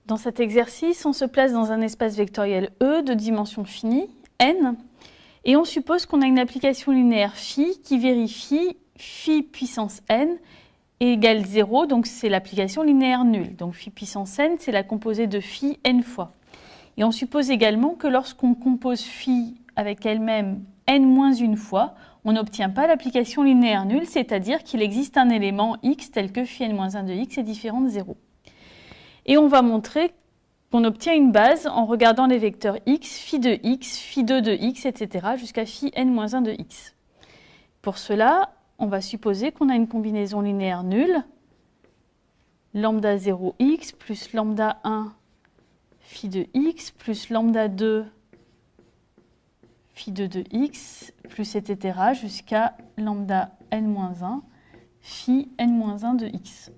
Dans cet exercice, on se place dans un espace vectoriel E de dimension finie, n, et on suppose qu'on a une application linéaire phi qui vérifie phi puissance n égale 0, donc c'est l'application linéaire nulle. Donc phi puissance n, c'est la composée de phi n fois. Et on suppose également que lorsqu'on compose phi avec elle-même n moins une fois, on n'obtient pas l'application linéaire nulle, c'est-à-dire qu'il existe un élément x tel que phi n moins 1 de x est différent de 0. Et on va montrer qu'on obtient une base en regardant les vecteurs x, phi de x, phi 2 de x, etc. jusqu'à phi n moins 1 de x. Pour cela, on va supposer qu'on a une combinaison linéaire nulle, lambda 0x plus lambda 1 phi de x plus lambda 2 phi 2 de x plus etc. jusqu'à lambda n moins 1 phi n moins 1 de x.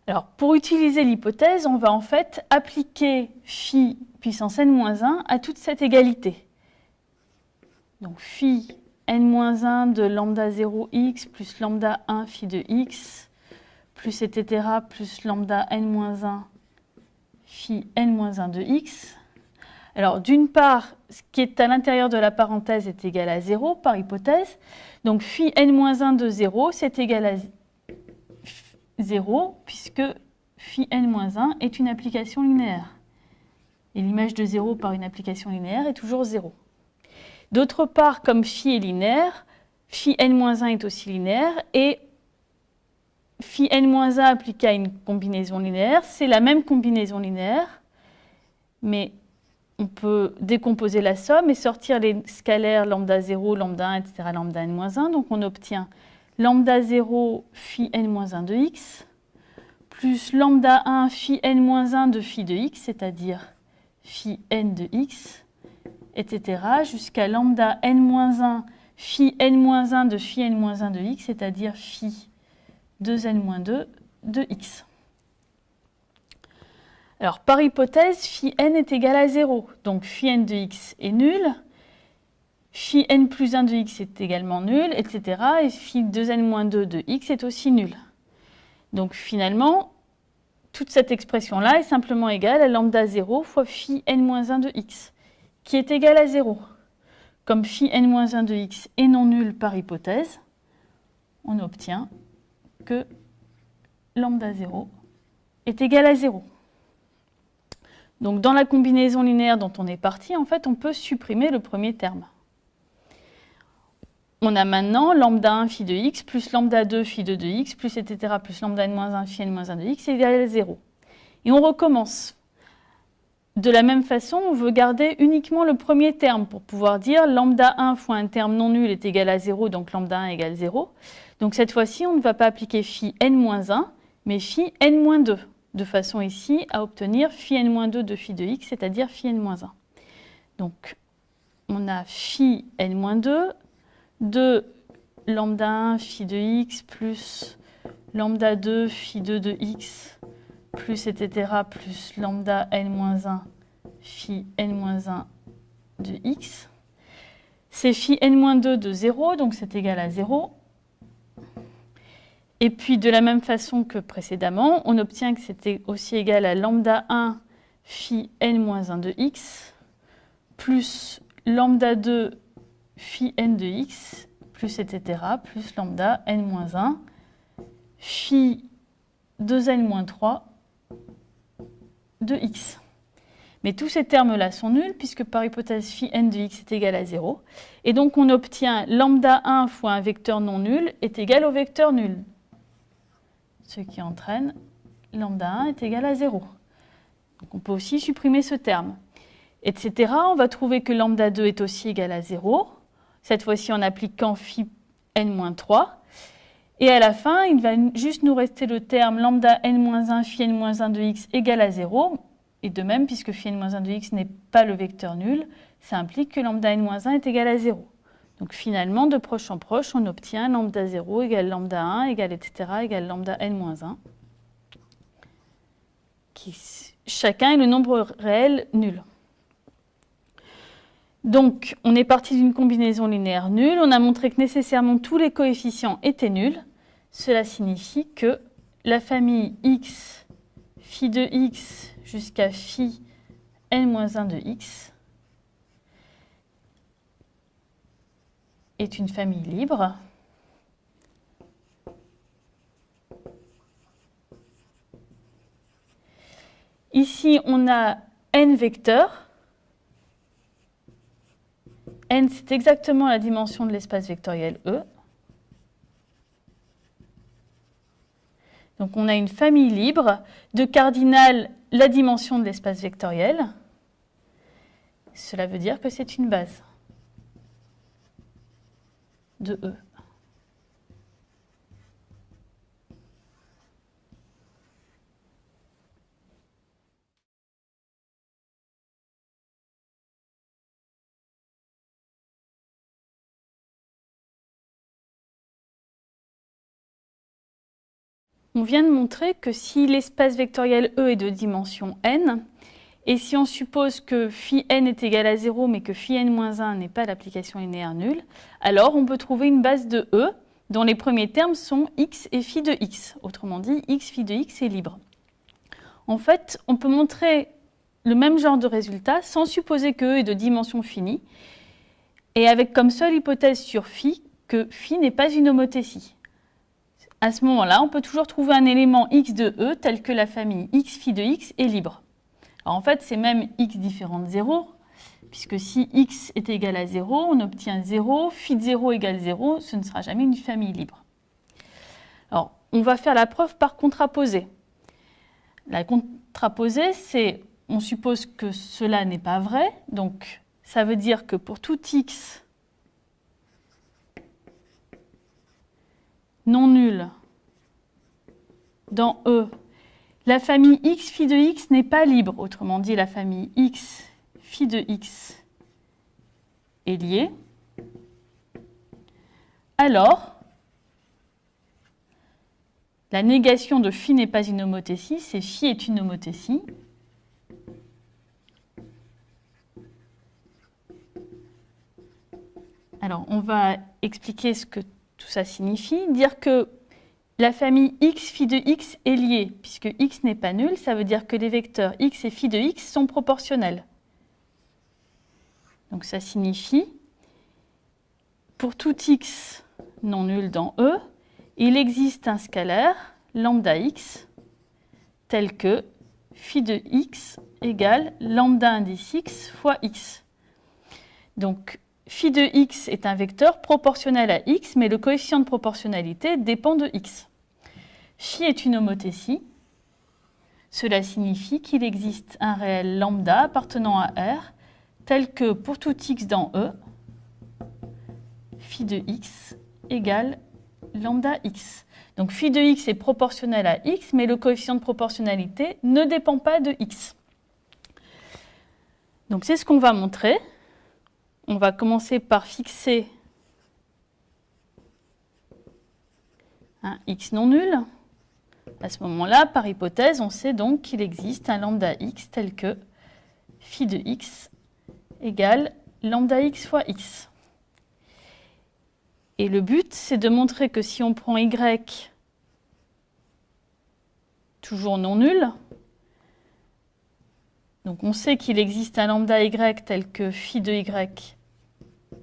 Alors, pour utiliser l'hypothèse, on va en fait appliquer phi puissance n-1 à toute cette égalité. Donc, phi n-1 de lambda 0x plus lambda 1 phi de x plus etc. plus lambda n-1 phi n-1 de x. Alors, d'une part, ce qui est à l'intérieur de la parenthèse est égal à 0 par hypothèse. Donc, phi n-1 de 0, c'est égal à 0, puisque phi n-1 est une application linéaire. Et l'image de 0 par une application linéaire est toujours 0. D'autre part, comme phi est linéaire, phi n-1 est aussi linéaire, et phi n-1 appliqué à une combinaison linéaire, c'est la même combinaison linéaire, mais on peut décomposer la somme et sortir les scalaires lambda 0, lambda 1, etc., lambda n-1, donc on obtient lambda 0 phi n-1 de x, plus lambda 1 phi n-1 de phi de x, c'est-à-dire phi n de x, etc., jusqu'à lambda n-1 phi n-1 de phi n-1 de x, c'est-à-dire phi 2n-2 de x. Alors, par hypothèse, phi n est égal à 0, donc phi n de x est nul, phi n plus 1 de x est également nul, etc. Et phi 2n-2 de x est aussi nul. Donc finalement, toute cette expression-là est simplement égale à lambda 0 fois phi n-1 de x, qui est égal à 0. Comme phi n-1 de x est non nul par hypothèse, on obtient que lambda 0 est égal à 0. Donc dans la combinaison linéaire dont on est parti, en fait, on peut supprimer le premier terme. On a maintenant lambda 1 phi de x plus lambda 2 phi 2 de x plus etc. plus lambda n-1 phi n-1 de x égale à 0. Et on recommence. De la même façon, on veut garder uniquement le premier terme pour pouvoir dire lambda 1 fois un terme non nul est égal à 0, donc lambda 1 égale 0. Donc cette fois-ci, on ne va pas appliquer phi n-1, mais phi n-2, de façon ici à obtenir phi n-2 de phi de x, c'est-à-dire phi n-1. Donc on a phi n-2 de lambda 1 phi de x plus lambda 2 phi 2 de x plus etc. plus lambda n-1 phi n-1 de x. C'est phi n-2 de 0, donc c'est égal à 0. Et puis de la même façon que précédemment, on obtient que c'était aussi égal à lambda 1 phi n-1 de x plus lambda 2 phi n de x plus etc. plus lambda n-1 phi 2n-3 de x. Mais tous ces termes-là sont nuls puisque par hypothèse phi n de x est égal à 0. Et donc on obtient lambda 1 fois un vecteur non nul est égal au vecteur nul. Ce qui entraîne lambda 1 est égal à 0. Donc on peut aussi supprimer ce terme. Etc. On va trouver que lambda 2 est aussi égal à 0. Cette fois-ci en appliquant phi n-3. Et à la fin, il va juste nous rester le terme lambda n-1 phi n-1 de x égale à 0. Et de même, puisque phi n-1 de x n'est pas le vecteur nul, ça implique que lambda n-1 est égal à 0. Donc finalement, de proche en proche, on obtient lambda 0 égale lambda 1 égale etc. égale lambda n-1. Chacun est le nombre réel nul. Donc, on est parti d'une combinaison linéaire nulle. On a montré que nécessairement tous les coefficients étaient nuls, cela signifie que la famille x phi de x jusqu'à phi n-1 de x est une famille libre ici on a n vecteurs. N, c'est exactement la dimension de l'espace vectoriel E. Donc on a une famille libre de cardinal la dimension de l'espace vectoriel. Cela veut dire que c'est une base de E. On vient de montrer que si l'espace vectoriel E est de dimension n, et si on suppose que phi n est égal à 0, mais que phi n-1 n'est pas l'application linéaire nulle, alors on peut trouver une base de E dont les premiers termes sont x et phi de x. Autrement dit, x phi de x est libre. En fait, on peut montrer le même genre de résultat sans supposer que E est de dimension finie, et avec comme seule hypothèse sur phi que phi n'est pas une homothétie. À ce moment-là, on peut toujours trouver un élément x de E tel que la famille x phi de x est libre. Alors en fait, c'est même x différent de 0, puisque si x est égal à 0, on obtient 0, phi de 0 égale 0, ce ne sera jamais une famille libre. Alors, on va faire la preuve par contraposé. La contraposée, c'est, on suppose que cela n'est pas vrai, donc ça veut dire que pour tout x non nul dans E, la famille x phi de x n'est pas libre. Autrement dit, la famille x phi de x est liée. Alors, la négation de phi n'est pas une homothétie, c'est phi est une homothétie. Alors, on va expliquer ce que tout ça signifie. Dire que la famille x phi de x est liée, puisque x n'est pas nul, ça veut dire que les vecteurs x et phi de x sont proportionnels. Donc ça signifie, pour tout x non nul dans E, il existe un scalaire, lambda x, tel que phi de x égale lambda indice x fois x. Donc, phi de x est un vecteur proportionnel à x, mais le coefficient de proportionnalité dépend de x. Phi est une homothétie. Cela signifie qu'il existe un réel lambda appartenant à R, tel que pour tout x dans E, phi de x égale lambda x. Donc phi de x est proportionnel à x, mais le coefficient de proportionnalité ne dépend pas de x. Donc c'est ce qu'on va montrer. On va commencer par fixer un x non nul. À ce moment-là, par hypothèse, on sait donc qu'il existe un lambda x tel que phi de x égale lambda x fois x. Et le but, c'est de montrer que si on prend y toujours non nul, donc on sait qu'il existe un lambda y tel que phi de y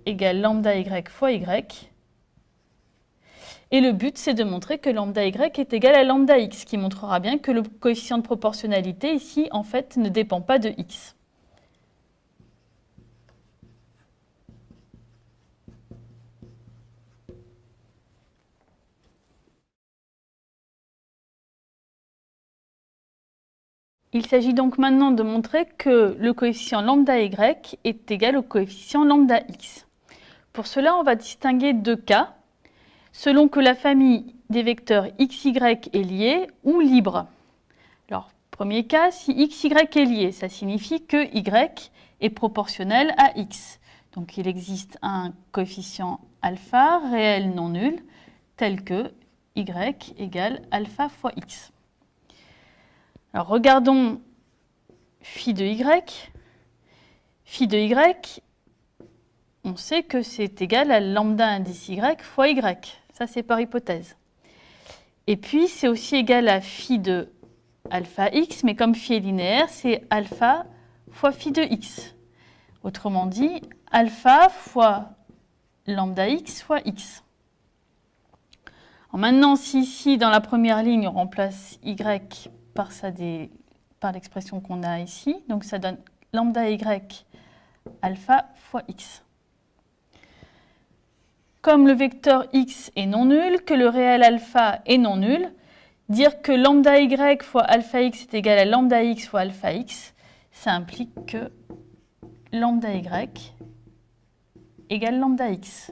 égale lambda y fois y. Et le but, c'est de montrer que lambda y est égal à lambda x, ce qui montrera bien que le coefficient de proportionnalité ici, en fait, ne dépend pas de x. Il s'agit donc maintenant de montrer que le coefficient lambda y est égal au coefficient lambda x. Pour cela, on va distinguer deux cas, selon que la famille des vecteurs xy est liée ou libre. Alors, premier cas, si xy est lié, ça signifie que y est proportionnel à x. Donc, il existe un coefficient alpha réel non nul, tel que y égale alpha fois x. Alors, regardons phi de y. Phi de y, on sait que c'est égal à lambda indice y fois y. Ça, c'est par hypothèse. Et puis, c'est aussi égal à phi de alpha x, mais comme phi est linéaire, c'est alpha fois phi de x. Autrement dit, alpha fois lambda x fois x. Alors maintenant, si ici, dans la première ligne, on remplace y par l'expression qu'on a ici, donc ça donne lambda y alpha fois x. Comme le vecteur x est non nul, que le réel alpha est non nul, dire que lambda y fois alpha x est égal à lambda x fois alpha x, ça implique que lambda y égale lambda x.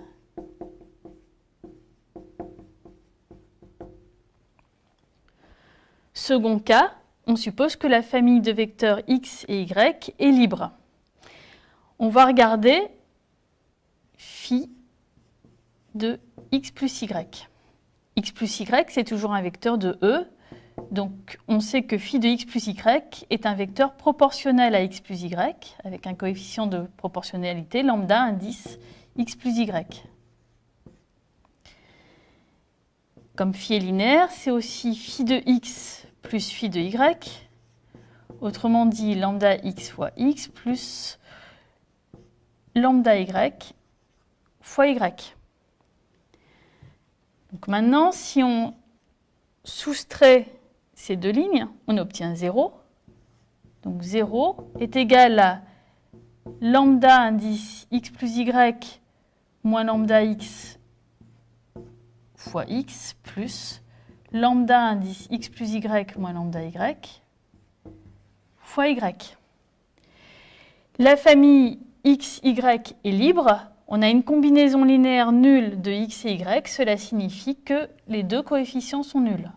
Second cas, on suppose que la famille de vecteurs x et y est libre. On va regarder phi de x plus y. X plus y, c'est toujours un vecteur de E. Donc, on sait que phi de x plus y est un vecteur proportionnel à x plus y, avec un coefficient de proportionnalité lambda indice x plus y. Comme phi est linéaire, c'est aussi phi de x plus phi de y. Autrement dit, lambda x fois x plus lambda y fois y. Donc maintenant, si on soustrait ces deux lignes, on obtient 0. Donc 0 est égal à lambda indice x plus y moins lambda x fois x plus lambda indice x plus y moins lambda y fois y. La famille x, y est libre. On a une combinaison linéaire nulle de x et y. Cela signifie que les deux coefficients sont nuls.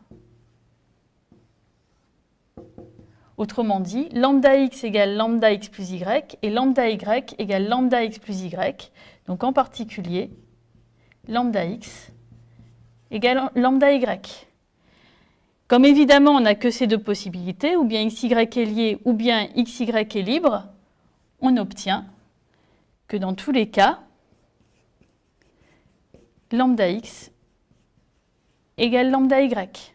Autrement dit, lambda x égale lambda x plus y et lambda y égale lambda x plus y. Donc en particulier, lambda x égale lambda y. Comme évidemment, on n'a que ces deux possibilités, ou bien xy est lié, ou bien xy est libre, on obtient que dans tous les cas, lambda x égale lambda y.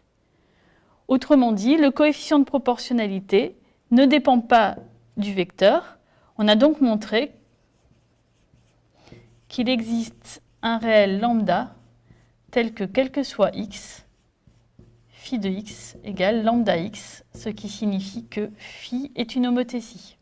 Autrement dit, le coefficient de proportionnalité ne dépend pas du vecteur. On a donc montré qu'il existe un réel lambda tel que quel que soit x, phi de x égale lambda x, ce qui signifie que phi est une homothétie.